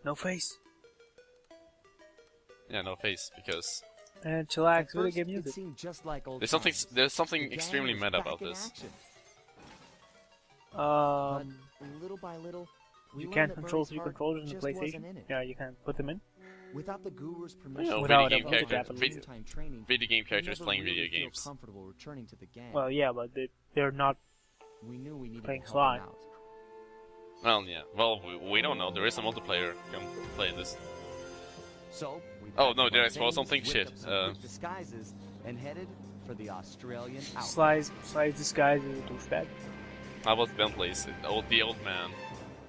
No face. Yeah, no face, because And chillax video game music. there's something extremely meta about this. Little by little, You can't control 3 controllers in the PlayStation. Yeah, you can't put them in. Without the guru's You permission, know, Without video game a characters, video game characters playing video feel games. comfortable returning to the gang. Well, yeah, but they're not we knew we needed playing to help Sly. him out. Well, yeah. Well, we don't know. There is a multiplayer. Can play this. So, we Oh, no, packed did I our spoil things, something? whipped Shit, up some quick disguises, and headed for the Australian outback. Sly's disguise as a douchebag. How about Bentley's? The old man.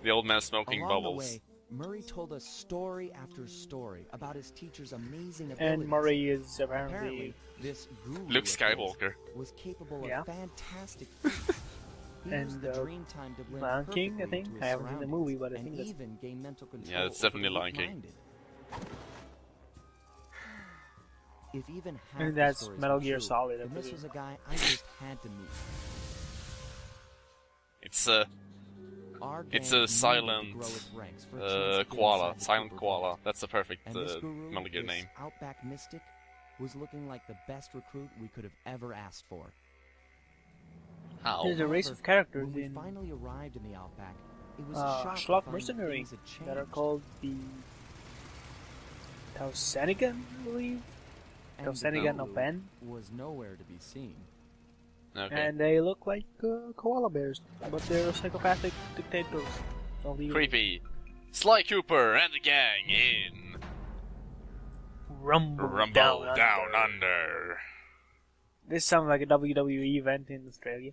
The old man smoking Along bubbles. the way, Murray told us story after story about his teacher's amazing abilities. And Murray is apparently Apparently, this guru Luke of his Skywalker. was capable Yeah. of fantastic feats. He And, used the Dreamtime to blend Lion King, I perfectly think. to his I haven't seen the movie, but I and think that's... even gain mental control Yeah, it's over definitely the Lion King. weak-minded. If even half And the that's stories Metal were Gear true, Solid, I then this believe. was a guy I just had to meet. It's Our It's gang a needed to silent, grow its ranks for a chance to get koala. inside the Silent group. koala. That's the perfect And this guru, Metal Gear this name. Outback Mystic, was looking like the best recruit we could have ever asked for. How? There's a race However, of characters when we in finally arrived in the Outback, it was a shock to Schlock find Mercenary things had that are changed. called the Tausenigan, I believe. And Tausenigan the of guru Ben. was nowhere to be seen. Okay. And they look like koala bears, but they're psychopathic dictators. Of the Creepy. Sly Cooper and the gang in Rumble, Rumble Down, Down Under. Under. This sounds like a WWE event in Australia.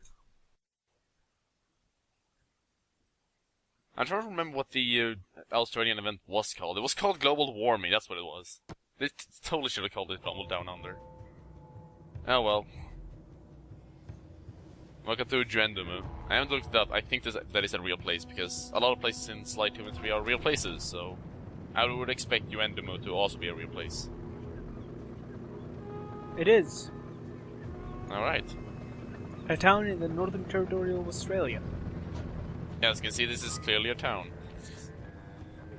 I'm trying to remember what the Australian event was called. It was called Global Warming, that's what it was. They totally should have called it Rumble Down Under. Oh well. Welcome to Drendumu. I haven't looked it up. I think that is a real place, because a lot of places in Sly 2 and 3 are real places, so I would expect Drendumu to also be a real place. It is Alright. a town in the Northern Territory of Australia. Yeah, as you can see, this is clearly a town.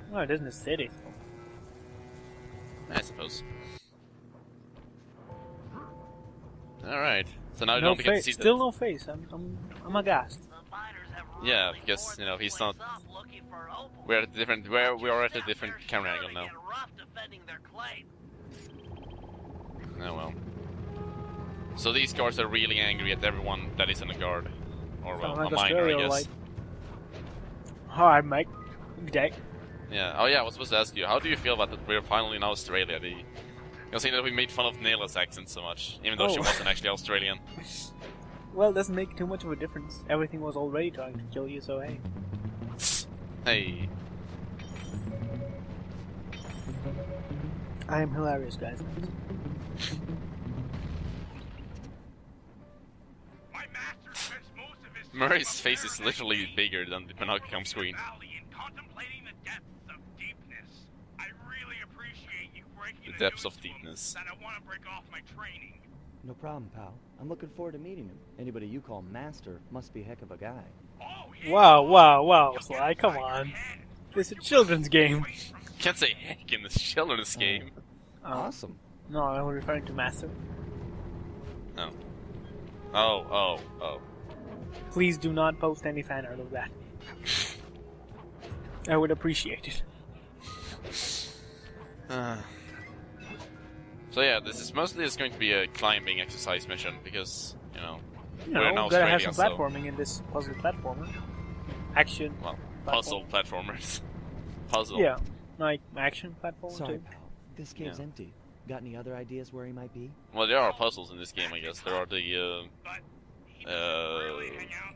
Well, it isn't a city. I suppose. Alright. So now I No don't get to face. see Still that. no face. I'm aghast. Yeah, because, you know, he's not... We're at a different... we are at a different camera angle now. Oh well. So these guards are really angry at everyone that is in the guard. Or, well, Sound a like minor, I Australia, guess. Alright, mate. Good day. Yeah. Oh yeah, I was supposed to ask you, how do you feel about that we're finally in Australia? You're saying that we made fun of Nayla's accent so much, even though she Oh. wasn't actually Australian. Well, it doesn't make too much of a difference. Everything was already trying to kill you, so hey. Hey. I am hilarious, guys. Murray's face is literally bigger than the Pinocchio screen. The depths of deepness. No problem, pal. I'm looking forward to meeting him. Anybody you call master must be a heck of a guy. Wow, Sly, come on. It's a children's game. Can't say heck in this children's game. Awesome. No, I was referring to Master. No. Oh. Please do not post any fan art of that. I would appreciate it. So yeah, this is mostly just going to be a climbing exercise mission, because, you know, You we're in know, gotta have Australia, some so... platforming in this puzzle platformer. Action. Well, platform. puzzle platformers. Puzzle. Yeah, like action platformer Sorry, too. pal. This cave's Yeah. empty. Got any other ideas where he might be? Well, there are puzzles in this game, I guess. There are the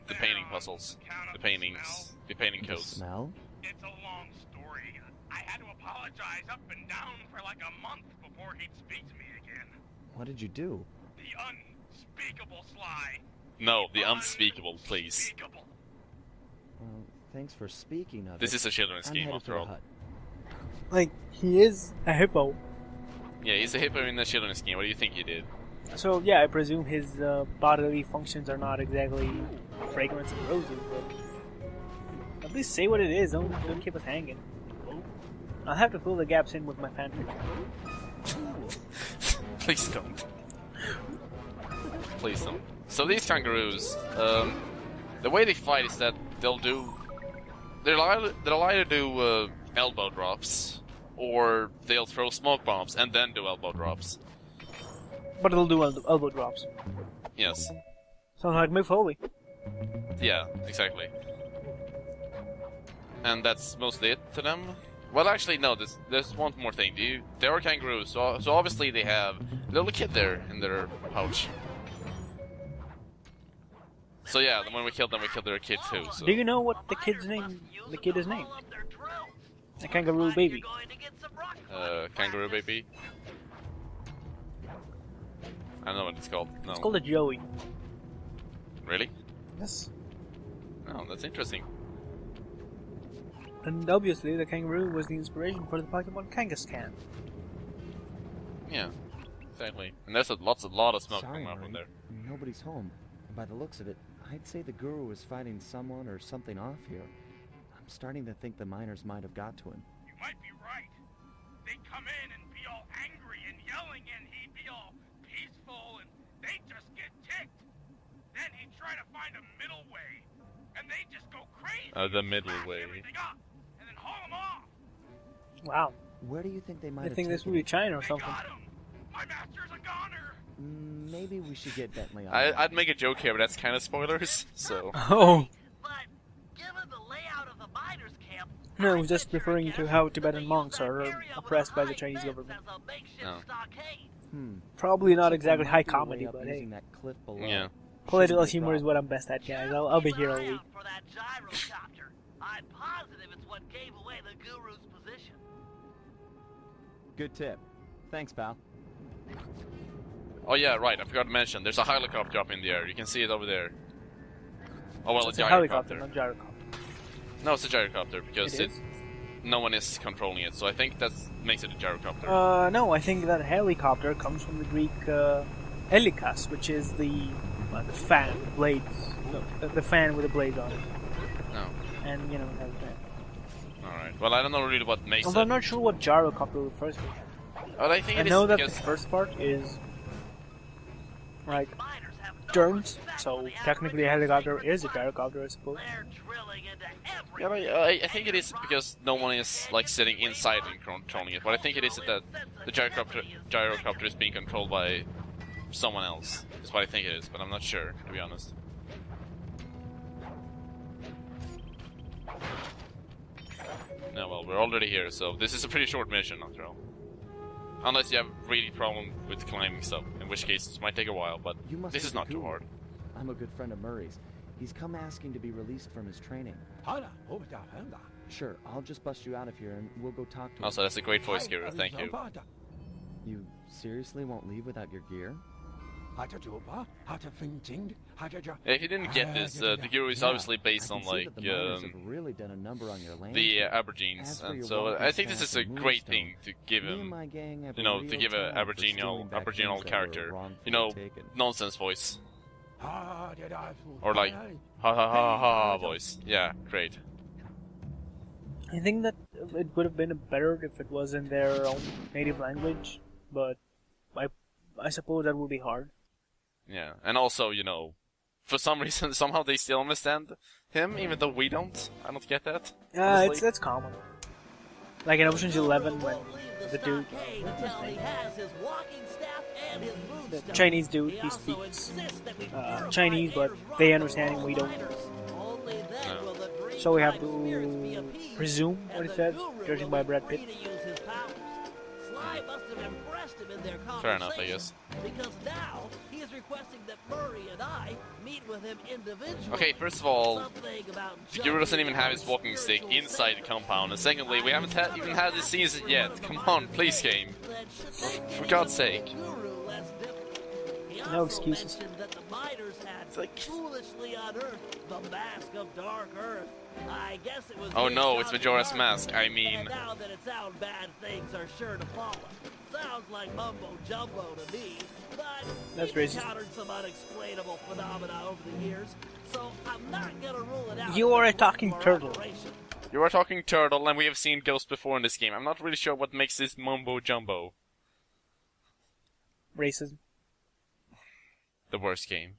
painting puzzles. The paintings. The painting The codes. smell? It's a long story. I had to apologize up and down for like a month before he'd speak to me again. What did you do? The unspeakable Sly. No, the unspeakable, please. Unspeakable. Well, thanks for speaking of This it. is a children's I'm game, headed after for the all. hut. Like, he is a hippo. Yeah, he's a hippo in a children's game. What do you think he did? So, yeah, I presume his bodily functions are not exactly fragrance and roses, but at least say what it is, don't keep us hanging. I'll have to fill the gaps in with my fanfic. Please don't. Please don't. So these kangaroos, the way they fight is that they'll either do elbow drops, or they'll throw smoke bombs and then do elbow drops. But they'll do elbow drops. Yes. Sounds like Mick Foley. Yeah, exactly. And that's mostly it to them. Well, actually, no. There's one more thing. They are kangaroos, so obviously they have a little kid there in their pouch. So yeah, when we killed them, we killed their kid too. So. Do you know what the kid's name? The kid is named. A kangaroo baby. Kangaroo baby. I don't know what it's called. No. It's called a Joey. Really? Yes. Oh, that's interesting. And obviously, the kangaroo was the inspiration for the Pokemon Kangaskhan. Yeah, exactly. And there's a lot of smoke Sorry, coming up Murray. from there. Nobody's home. And by the looks of it, I'd say the guru was fighting someone or something off here. I'm starting to think the miners might have got to him. You might be right. They'd come in and be all angry and yelling, and he'd be all peaceful, and they'd just get ticked. Then he'd try to find a middle way, and they'd just go crazy. The middle smash way. everything up, and then haul them off. Wow. Where do you think they might I have think this taken would be him? China or They something. got him. My master's a goner. Maybe we should get Bentley on. I'd make a joke here, but that's kind of spoilers. So. Oh. But given the layout of the miners' camp, No, I was just referring to how Tibetan monks are oppressed by the Chinese government. No. Probably not Looks like exactly we high might be way comedy, up but using hey. that cliff below. Yeah. Political Shouldn't be a humor is problem. what I'm best at, guys. I'll be here all week. For that gyrocopter. I'm positive it's what gave away the guru's position. Good tip. Thanks, pal. Oh yeah, right. I forgot to mention. There's a helicopter up in the air. You can see it over there. Oh well, It's a a helicopter, gyrocopter. not gyrocopter. No, it's a gyrocopter because It is? no one is controlling it. So I think that makes it a gyrocopter. No, I think that helicopter comes from the Greek helikas, which is the fan, the blades. No, the fan with the blades on it. No. And, you know, has that. All right. Well, I don't know really what makes Although it. I'm not sure what gyrocopter refers to. Well, I think I it is know that because the first part is like Miners have no turns, respect so for the technically a average helicopter secret is a miner. gyrocopter, I suppose. They're drilling into every yeah, but I think it is because no one is like sitting inside and controlling it. But I think it is that the gyrocopter is being controlled by someone else. That's what I think it is, but I'm not sure, to be honest. No, well, we're already here, so this is a pretty short mission after all. Unless you have really problem with climbing stuff, in which case this might take a while, but You must this be is the not too guru. hard. I'm a good friend of Murray's. He's come asking to be released from his training. Sure, I'll just bust you out of here and we'll go talk to him. Also, that's a great voice, Guru, thank you. You seriously won't leave without your gear? If you didn't get this, the Guru is obviously I based can on see like that the miners have really done a number on your land. the As Aborigines, for and your so walking I think this is staff a and great moonstone, thing to give Me and him, my gang have you know, a to real give a time for stealing back Aboriginal things that were character, wrongfully you know, taken. nonsense voice, or like ha ha ha ha voice. Yeah, great. I think that it would have been better if it was in their own native language, but I suppose that would be hard. Yeah, and also, you know, for some reason, somehow they still understand him, even though we don't. I don't get that. honestly. That's common. Like in Ocean's 11, when the dude, the Chinese dude, he speaks Chinese, but they understand him, we don't. So we have to presume what he said, judging by Brad Pitt. Fair enough, I guess. Because now he is requesting that Murray and I meet with him individually. Okay, first of all, Something about the Guru doesn't even have his walking stick inside the compound, and secondly, we haven't even had this season yet. Come on, please, game. For God's sake. No excuses. That the miners had It's like- foolishly unearthed the mask of Dark Earth. I guess it was. Oh his no, job it's to Majora's guard Mask, it. I mean- And now that it's out, bad things are sure to follow. Sounds like mumbo jumbo to me, but That's we've racist. encountered some unexplainable phenomena over the years, so I'm not gonna rule it out. You as are a proof talking for turtle. operation. You are talking turtle, and we have seen ghosts before in this game. I'm not really sure what makes this mumbo jumbo. Racism. The worst game.